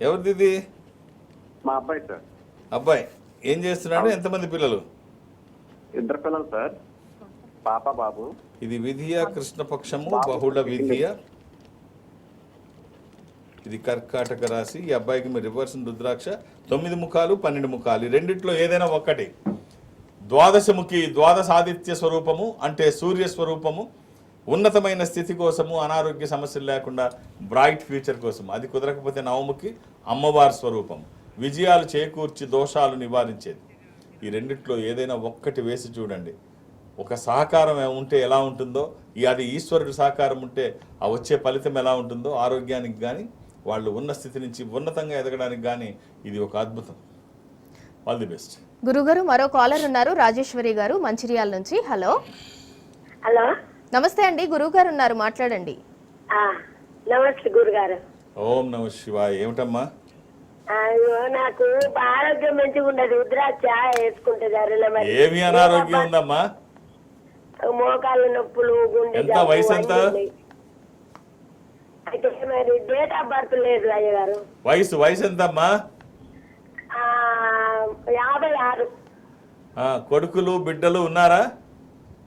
ఎవరిది ఇది? మా అబ్బాయి సార్. అబ్బాయి ఏం చేస్తున్నాడు? ఎంతమంది పిల్లలు? 2 పిల్లలు సార్, పాప బాబు. ఇది విధియ కృష్ణపక్షము బహుళ విధియ. ఇది కర్కాటక రాశి. ఈ అబ్బాయికి మీరు రివర్స్ రుద్రాక్ష 9 ముఖాలు 12 ముఖాలు. ఈ రెండిట్లో ఏదైనా ఒక్కటి. ద్వాదశముఖి ద్వాదశాదిత్య స్వరూపము అంటే సూర్య స్వరూపము, ఉన్నతమైన స్థితి కోసము, అనారోగ్య సమస్యలు లేకుండా బ్రైట్ ఫ్యూచర్ కోసం. అది కుదరకపోతే నవముఖి అమ్మవారి స్వరూపం, విజయాలు చేకూర్చి దోషాలు నివారించేది. ఈ రెండిట్లో ఏదైనా ఒక్కటి వేసి చూడండి. ఒక సహకారం ఉంటే ఎలా ఉంటుందో, అది ఈశ్వరుడు సహకారం ఉంటే ఆ వచ్చే ఫలితం ఎలా ఉంటుందో, ఆరోగ్యానికి కానీ వాళ్ళు ఉన్న స్థితి నుంచి ఉన్నతంగా ఎదగడానికి కానీ ఇది ఒక అద్భుతం. All the best. గురుగారు మరో కాలర్ ఉన్నారు, రాజేశ్వరి గారు మంచిర్యాల నుంచి. హలో. హలో, నమస్తే అండి, గురువు గారు ఉన్నారు, మాట్లాడండి. నమస్తే గురుగారు. ఓం నమ శివాయ. ఏమిటమ్మా? నాకు ఆరోగ్యం మంచిగా ఉండదు, రుద్రాక్ష వేసుకుంటే ఏమి అనారోగ్యం ఉందమ్మా? మోకాళ్ళ నొప్పులు, గుండె. ఎంత వయసు ఎంత? అయితే మరి డేట్ ఆఫ్ బర్త్ లేదు అయ్యగారు. వయసు ఎంతమ్మా? 56. కొడుకులు బిడ్డలు ఉన్నారా?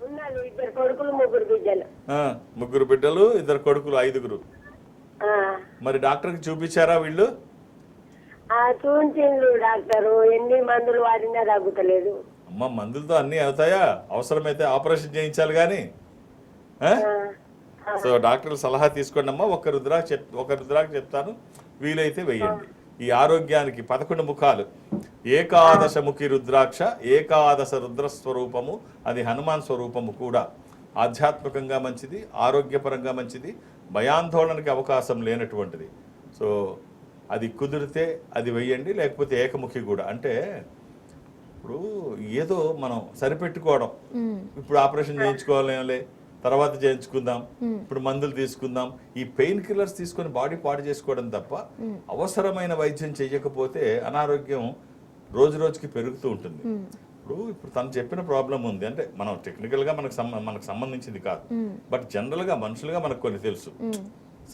ఉన్నారు, 2 కొడుకులు 3 బిడ్డలు. 3 బిడ్డలు 2 కొడుకులు 5. మరి డాక్టర్కి చూపించారా వీళ్ళు? చూపించిండు డాక్టరు, ఎన్ని మందులు వాడినా తగ్గుతలేదు. అమ్మ మందులతో అన్నీ అవుతాయా? అవసరమైతే ఆపరేషన్ చేయించాలి కానీ. సో డాక్టర్ల సలహా తీసుకోండి అమ్మా. ఒక రుద్రాక్ష చెప్తాను, వీలైతే వెయ్యండి. ఈ ఆరోగ్యానికి 11 ముఖాలు, ఏకాదశముఖి రుద్రాక్ష, ఏకాదశ రుద్రస్వరూపము, అది హనుమాన్ స్వరూపము కూడా. ఆధ్యాత్మికంగా మంచిది, ఆరోగ్యపరంగా మంచిది, భయాందోళనకి అవకాశం లేనటువంటిది. సో అది కుదిరితే అది వెయ్యండి, లేకపోతే ఏకముఖి కూడా. అంటే ఇప్పుడు ఏదో మనం సరిపెట్టుకోవడం, ఇప్పుడు ఆపరేషన్ చేయించుకోవాలేంలే, తర్వాత చేయించుకుందాం, ఇప్పుడు మందులు తీసుకుందాం, ఈ పెయిన్ కిల్లర్స్ తీసుకొని బాడీ పాడు చేసుకోవడం తప్ప అవసరమైన వైద్యం చేయకపోతే అనారోగ్యం రోజు రోజుకి పెరుగుతూ ఉంటుంది. ఇప్పుడు తను చెప్పిన ప్రాబ్లం ఉంది అంటే మనం టెక్నికల్గా మనకు సంబంధించింది కాదు, బట్ జనరల్గా మనుషులుగా మనకు కొన్ని తెలుసు,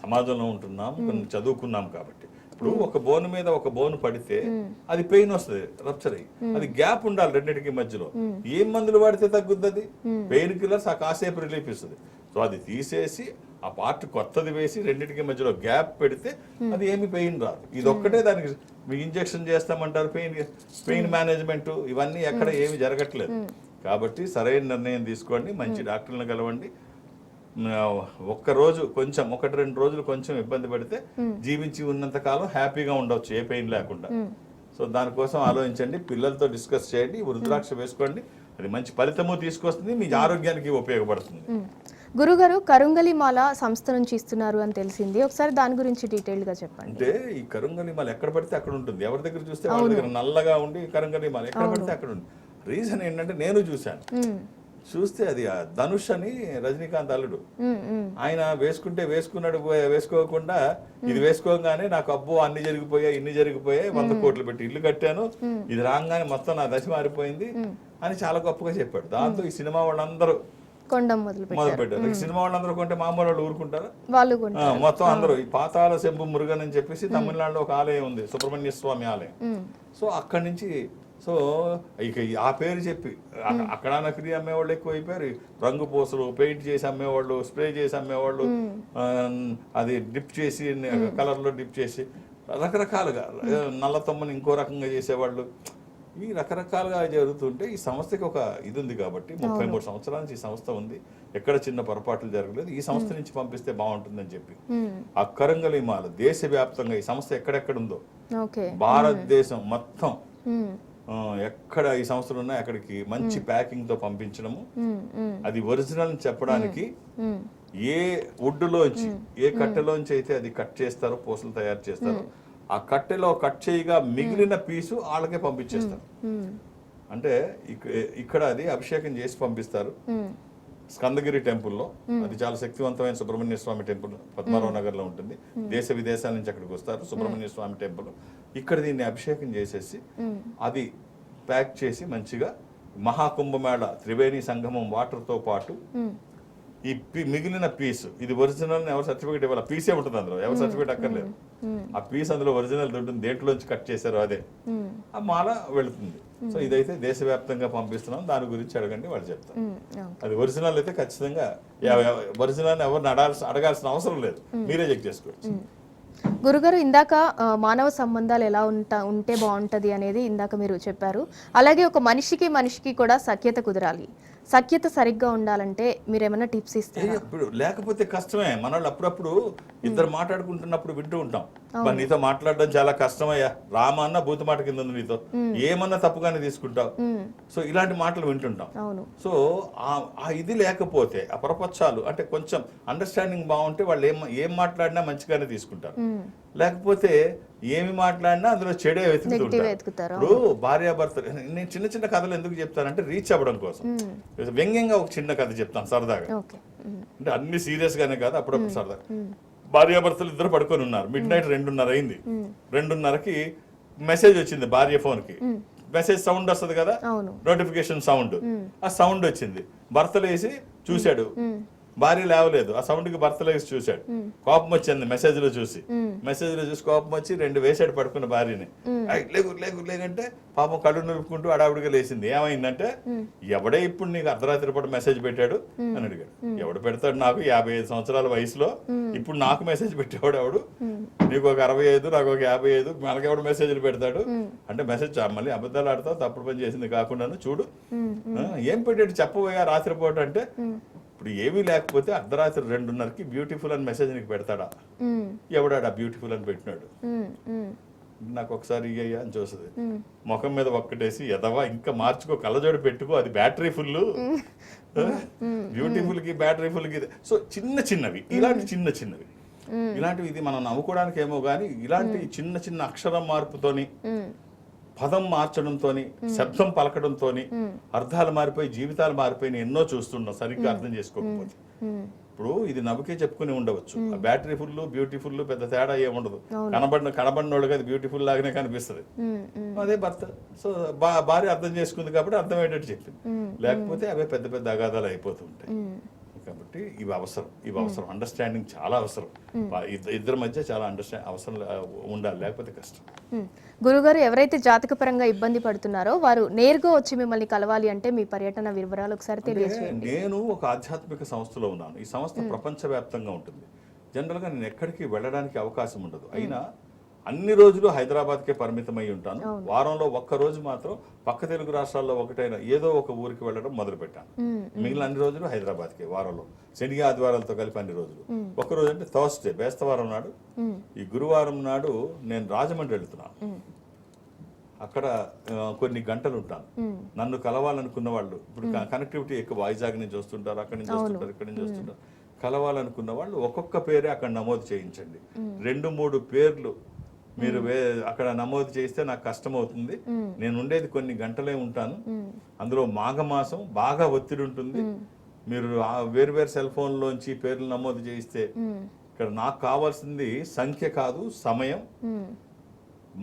సమాజంలో ఉంటున్నాం, కొన్ని చదువుకున్నాం కాబట్టి. ఇప్పుడు ఒక బోన్ మీద ఒక బోన్ పడితే అది పెయిన్ వస్తుంది, రప్చర్ అయ్యి. అది గ్యాప్ ఉండాలి రెండింటికి మధ్యలో. ఏం మందులు వాడితే తగ్గుద్ది? అది పెయిన్ కిల్లర్స్ ఆ కాసేపు రిలీఫ్ ఇస్తుంది. సో అది తీసేసి ఆ పార్ట్ కొత్తది వేసి రెండింటికి మధ్యలో గ్యాప్ పెడితే అది ఏమి పెయిన్ రాదు. ఇది ఒక్కటే దానికి మీకు ఇంజెక్షన్ చేస్తామంటారు, పెయిన్ మేనేజ్మెంట్ ఇవన్నీ ఎక్కడ ఏమి జరగట్లేదు. కాబట్టి సరైన నిర్ణయం తీసుకోండి, మంచి డాక్టర్లను కలవండి. ఒక్కరోజు కొంచెం 1-2 రోజులు కొంచెం ఇబ్బంది పడితే జీవించి ఉన్నంత కాలం హ్యాపీగా ఉండొచ్చు, ఏ పెయిన్ లేకుండా. సో దానికోసం ఆలోచించండి, పిల్లలతో డిస్కస్ చేయండి, రుద్రాక్ష వేసుకోండి, అది మంచి ఫలితము తీసుకొస్తుంది, మీ ఆరోగ్యానికి ఉపయోగపడుతుంది. గురుగారు కరుంగలి మాల సంస్థ నుంచి ఇస్తున్నారు అని తెలిసింది, ఒకసారి దాని గురించి డీటెయిల్ గా చెప్పండి. అంటే ఈ కరుంగలి మాల ఎక్కడ పడితే అక్కడ ఉంటుంది, ఎవరి దగ్గర చూస్తే వాళ్ళ దగ్గర నల్లగా ఉండి కరుంగలి మాల ఎక్కడ పడితే అక్కడ ఉంది. రీజన్ ఏంటంటే నేను చూస్తే అది ధనుష్ అని రజనీకాంత్ అల్లుడు, ఆయన వేసుకున్నాడు, వేసుకోకుండా ఇది వేసుకోగానే నాకు అబ్బో అన్ని జరిగిపోయాయి, ఇన్ని జరిగిపోయాయి, 100 కోట్లు పెట్టి ఇల్లు కట్టాను, ఇది రాగానే మొత్తం నా దశ మారిపోయింది అని చాలా గొప్పగా చెప్పాడు. దాంతో ఈ సినిమా వాళ్ళందరూ కొండం మొదలు పెట్టారు. సినిమా వాళ్ళందరూ కొంటే మామూలు వాళ్ళు ఊరుకుంటారు, వాళ్ళు మొత్తం అందరూ. ఈ పాతాల శంభు మురుగన్ అని చెప్పేసి తమిళనాడులో ఒక ఆలయం ఉంది, సుబ్రహ్మణ్య స్వామి ఆలయం. సో అక్కడి నుంచి సో ఇక ఆ పేరు చెప్పి అక్కడ నకిలీ అమ్మేవాళ్ళు ఎక్కువ అయిపోయారు. రంగు పూసలు పెయింట్ చేసి అమ్మేవాళ్ళు, స్ప్రే చేసి అమ్మేవాళ్ళు, అది డిప్ చేసి కలర్లో డిప్ చేసి రకరకాలుగా, నల్ల తమ్మని ఇంకో రకంగా చేసేవాళ్ళు. ఈ రకరకాలుగా జరుగుతుంటే ఈ సంస్థకి ఒక ఇది ఉంది కాబట్టి 33 సంవత్సరాల నుంచి ఈ సంస్థ ఉంది, ఎక్కడ చిన్న పొరపాట్లు జరగలేదు. ఈ సంస్థ నుంచి పంపిస్తే బాగుంటుందని చెప్పి ఆ కరుంగలి మాల దేశవ్యాప్తంగా ఈ సంస్థ ఎక్కడెక్కడ ఉందో భారతదేశం మొత్తం ఎక్కడ ఈ సంస్థలు ఉన్నాయి అక్కడికి మంచి ప్యాకింగ్ తో పంపించడము, అది ఒరిజినల్ చెప్పడానికి ఏ వుడ్ లోంచి ఏ కట్టెలోంచి అయితే అది కట్ చేస్తారో, పూసలు తయారు చేస్తారో, ఆ కట్టెలో కట్ చేయగా మిగిలిన పీసు వాళ్ళకే పంపించేస్తారు. అంటే ఇక్కడ అది అభిషేకం చేసి పంపిస్తారు. స్కందగిరి టెంపుల్లో, అది చాలా శక్తివంతమైన సుబ్రహ్మణ్య స్వామి టెంపుల్ పద్మారావు నగర్ లో ఉంటుంది. దేశ విదేశాల నుంచి అక్కడికి వస్తారు. సుబ్రహ్మణ్య స్వామి టెంపుల్ ఇక్కడ దీన్ని అభిషేకం చేసేసి అది ప్యాక్ చేసి మంచిగా మహాకుంభమేళ త్రివేణి సంగమం వాటర్ తో పాటు ఈ మిగిలిన పీస్, ఇది ఒరిజినల్ ఎవరు సర్టిఫికేట్ ఇవ్వాలి, పీసే ఉంటుంది అందులో, ఎవరు సర్టిఫికేట్ అక్కర్లేదు. ఆ పీస్ అందులో ఒరిజినల్ ఉంటుంది, దేంట్లోంచి కట్ చేశారో అదే ఆ మాల వెళుతుంది. సో ఇదైతే దేశవ్యాప్తంగా పంపిస్తున్నాం, దాని గురించి అడగండి వాళ్ళు చెప్తారు. అది ఒరిజినల్ అయితే ఖచ్చితంగా ఒరిజినల్ ఎవరిని అడగాల్సిన అవసరం లేదు, మీరే చెక్ చేసుకోవచ్చు. గురుగారు, ఇందాక మానవ సంబంధాలు ఎలా ఉంటే బాగుంటది అనేది ఇందాక మీరు చెప్పారు. అలాగే ఒక మనిషికి కూడా సఖ్యత కుదరాలి. సఖ్యత సరిగ్గా ఉండాలంటే మీరు ఏమైనా టిప్స్ ఇస్తారా? ఇప్పుడు లేకపోతే కష్టమే. మన వాళ్ళు అప్పుడప్పుడు ఇద్దరు మాట్లాడుకుంటున్నప్పుడు వింటూ ఉంటాం, నీతో మాట్లాడడం చాలా కష్టమయ్యా, రామ అన్న బూతు మాట కింద ఉంది, నీతో ఏమన్నా తప్పుగానే తీసుకుంటావు. సో ఇలాంటి మాటలు వింటుంటాం. సో ఆ ఇది లేకపోతే ఆ ప్రపంచాలు అంటే కొంచెం అండర్స్టాండింగ్ బాగుంటే వాళ్ళు ఏం మాట్లాడినా మంచిగానే తీసుకుంటారు. లేకపోతే ఏమి మాట్లాడినా అందులో చెడే వెతుకుతారు. ఇప్పుడు భార్యాభర్తలు, నేను చిన్న చిన్న కథలు ఎందుకు చెప్తానంటే రీచ్ అవ్వడం కోసం. వ్యంగ్యంగా ఒక చిన్న కథ చెప్తాను సరదాగా, అంటే అన్ని సీరియస్ గానే కాదు, అప్పుడప్పుడు సరదాగా. భార్యాభర్తలు ఇద్దరు పడుకొని ఉన్నారు, మిడ్ నైట్ 2:30 అయింది. 2:30కి మెసేజ్ వచ్చింది భార్య ఫోన్ కి. మెసేజ్ సౌండ్ వస్తుంది కదా, నోటిఫికేషన్ సౌండ్. ఆ సౌండ్ వచ్చింది, భర్త లేసి చూశాడు, భార్య లేవలేదు. ఆ సౌండ్ కి భర్త లేసి చూశాడు, కోపం వచ్చింది మెసేజ్ లో చూసి కోపం వచ్చి 2 వేసాడు పడుకున్న భార్యని. లేగు లేగు లేకంటే పాపం కళ్ళు నిలుపుకుంటూ అడావిడిగా లేచింది. ఏమైందంటే, ఎవడే ఇప్పుడు నీకు అర్ధరాత్రి పూట మెసేజ్ పెట్టాడు అని అడిగాడు. ఎవడు పెడతాడు, నాకు 55 సంవత్సరాల వయసులో ఇప్పుడు నాకు మెసేజ్ పెట్టేవాడు ఎవడు, నీకు ఒక 65 నాకు ఒక 55, మనకెవడు మెసేజ్లు పెడతాడు అంటే, మెసేజ్ మళ్ళీ అబద్ధాలు ఆడతావు, తప్పుడు పని చేసింది కాకుండా చూడు ఏం పెట్టాడు చెప్పబోయా రాత్రిపూట అంటే, ఇప్పుడు ఏమీ లేకపోతే అర్ధరాత్రి 2:30కి బ్యూటిఫుల్ అని మెసేజ్ నీకు పెడతాడా, ఎవడాడా బ్యూటిఫుల్ అని పెట్టినాడు. నాకు ఒకసారి ఇయ్యా అని చూస్తుంది, ముఖం మీద ఒక్కటేసి, ఎదవా ఇంకా మార్చుకో, కళ్ళజోడు పెట్టుకో, అది బ్యాటరీ ఫుల్, బ్యూటిఫుల్ కి బ్యాటరీ ఫుల్ కి. సో చిన్నవి ఇలాంటి చిన్నవి ఇలాంటివి ఇది మనం నమ్ముకోవడానికి ఏమో గానీ, ఇలాంటి చిన్న అక్షరం మార్పుతోని, పదం మార్చడంతోని, శబ్దం పలకడంతోని అర్థాలు మారిపోయి జీవితాలు మారిపోయి ఎన్నో చూస్తున్నాం సరిగ్గా అర్థం చేసుకోకపోతే. ఇప్పుడు ఇది నవ్వుకే చెప్పుకుని ఉండవచ్చు, బ్యాటరీ ఫుల్ బ్యూటిఫుల్ పెద్ద తేడా ఏముండదు, కనబడినోళ్ళకి అది బ్యూటిఫుల్ లాగానే కనిపిస్తుంది. అదే భర్త. సో భార్య అర్థం చేసుకుంది కాబట్టి అర్థమయ్యేటట్టు చెప్పింది, లేకపోతే అవే పెద్ద పెద్ద అగాధాలు అయిపోతూ ఉంటాయి. కాబట్టి ఇవి అవసరం, అండర్స్టాండింగ్ చాలా అవసరం. ఇద్దరి మధ్య చాలా అవసరం ఉండాలి, లేకపోతే కష్టం. గురుగారు, ఎవరైతే జాతకపరంగా ఇబ్బంది పడుతున్నారో వారు నేరుగా వచ్చి మిమ్మల్ని కలవాలి అంటే మీ పర్యటన వివరాలు ఒకసారి తెలియజేయండి. నేను ఒక ఆధ్యాత్మిక సంస్థలో ఉన్నాను. ఈ సంస్థ ప్రపంచవ్యాప్తంగా ఉంటుంది. జనరల్గా నేను ఎక్కడికి వెళ్ళడానికి అవకాశం ఉండదు. అయినా అన్ని రోజులు హైదరాబాద్కే పరిమితమై ఉంటాను. వారంలో ఒక్క రోజు మాత్రం పక్క తెలుగు రాష్ట్రాల్లో ఒకటైన ఏదో ఒక ఊరికి వెళ్ళడం మొదలు పెట్టాను. మిగిలిన అన్ని రోజులు హైదరాబాద్కే, వారంలో శని ఆదివారాలతో కలిపి అన్ని రోజులు. ఒక్క రోజు అంటే థర్స్డే బేస్తవారం నాడు, ఈ గురువారం నాడు నేను రాజమండ్రి వెళ్తున్నాను. అక్కడ కొన్ని గంటలు ఉంటాను. నన్ను కలవాలనుకున్న వాళ్ళు, ఇప్పుడు కనెక్టివిటీ ఎక్కువ, వైజాగ్ నుంచి వస్తుంటారు, అక్కడి నుంచి వస్తుంటారు, ఇక్కడి నుంచి వస్తుంటారు. కలవాలనుకున్న వాళ్ళు ఒక్కొక్క పేరే అక్కడ నమోదు చేయించండి. 2-3 పేర్లు మీరు అక్కడ నమోదు చేస్తే నాకు కష్టం అవుతుంది. నేను ఉండేది కొన్ని గంటలే ఉంటాను. అందులో మాఘమాసం బాగా ఒత్తిడి ఉంటుంది. మీరు వేరు సెల్ ఫోన్లోంచి పేర్లు నమోదు చేయిస్తే, ఇక్కడ నాకు కావాల్సింది సంఖ్య కాదు, సమయం.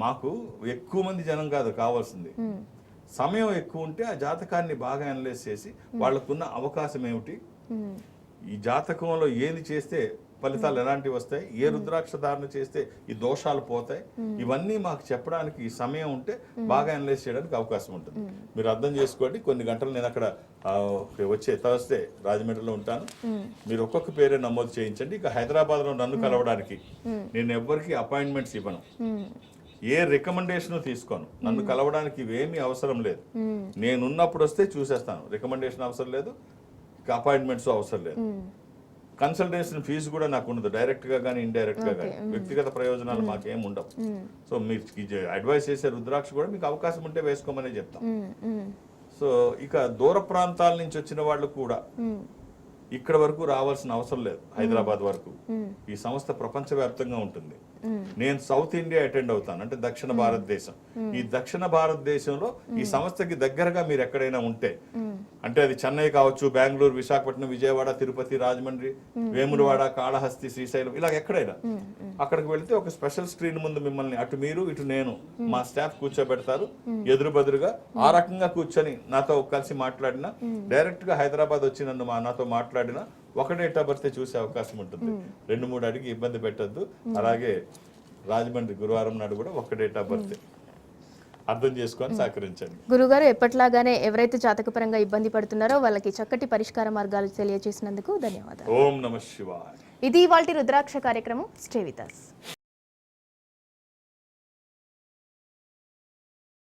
మాకు ఎక్కువ మంది జనం కాదు కావాల్సింది, సమయం ఎక్కువ ఉంటే ఆ జాతకాన్ని బాగా అనలైజ్ చేసి వాళ్ళకున్న అవకాశం ఏమిటి, ఈ జాతకంలో ఏది చేస్తే ఫలితాలు ఎలాంటివి వస్తాయి, ఏ రుద్రాక్ష ధారణ చేస్తే ఈ దోషాలు పోతాయి, ఇవన్నీ మాకు చెప్పడానికి ఈ సమయం ఉంటే బాగా అనలైజ్ చేయడానికి అవకాశం ఉంటుంది. మీరు అర్థం చేసుకోండి. కొన్ని గంటలు నేను అక్కడ వచ్చే థర్స్డే రాజమండ్రిలో ఉంటాను. మీరు ఒక్కొక్క పేరే నమోదు చేయించండి. ఇక హైదరాబాద్లో నన్ను కలవడానికి నేను ఎవ్వరికి అపాయింట్మెంట్స్ ఇవ్వను, ఏ రికమెండేషన్ తీసుకోను. నన్ను కలవడానికి ఇవేమీ అవసరం లేదు. నేనున్నప్పుడు వస్తే చూసేస్తాను. రికమెండేషన్ అవసరం లేదు, అపాయింట్మెంట్స్ అవసరం లేదు. కన్సల్టేషన్ ఫీజు కూడా నాకు ఉండదు, డైరెక్ట్ గా కానీ ఇండైరెక్ట్ గా కానీ. వ్యక్తిగత ప్రయోజనాలు మాకేం ఉండవు. సో మీరు అడ్వైస్ చేసే రుద్రాక్ష కూడా మీకు అవకాశం ఉంటే వేసుకోమని చెప్తాం. సో ఇక దూర ప్రాంతాల నుంచి వచ్చిన వాళ్ళు కూడా ఇక్కడ వరకు రావాల్సిన అవసరం లేదు, హైదరాబాద్ వరకు. ఈ సంస్థ ప్రపంచవ్యాప్తంగా ఉంటుంది. నేను సౌత్ ఇండియా అటెండ్ అవుతాను, అంటే దక్షిణ భారతదేశం. ఈ దక్షిణ భారతదేశంలో ఈ సంస్థకి దగ్గరగా మీరు ఎక్కడైనా ఉంటే, అంటే అది చెన్నై కావచ్చు, బెంగళూరు, విశాఖపట్నం, విజయవాడ, తిరుపతి, రాజమండ్రి, వేములవాడ, కాళహస్తి, శ్రీశైలం, ఇలా ఎక్కడైనా అక్కడికి వెళితే ఒక స్పెషల్ స్క్రీన్ ముందు మిమ్మల్ని అటు మీరు ఇటు నేను మా స్టాఫ్ కూర్చోబెడతారు. ఎదురు బదురుగా ఆ రకంగా కూర్చొని నాతో కలిసి మాట్లాడినా, డైరెక్ట్ గా హైదరాబాద్ వచ్చి నాతో మాట్లాడినా ఒక డేట్ ఆఫ్ బర్త్ చూసే అవకాశం ఉంటుంది. 2-3 అడిగి ఇబ్బంది పెట్టద్దు. అలాగే రాజమండ్రి గురువారం నాడు కూడా ఒక డేట్ ఆఫ్ బర్త్ అర్థం చేసుకొని సహకరించండి. గురుగారు, ఎప్పట్లాగానే ఎవరైతే జాతకపరంగా ఇబ్బంది పడుతున్నారో వాళ్ళకి చక్కటి పరిష్కార మార్గాలు తెలియజేసినందుకు ధన్యవాదాలు. ఓం నమః శివాయ. ఇది ఇవాల్టి రుద్రాక్ష కార్యక్రమం. Stay with us.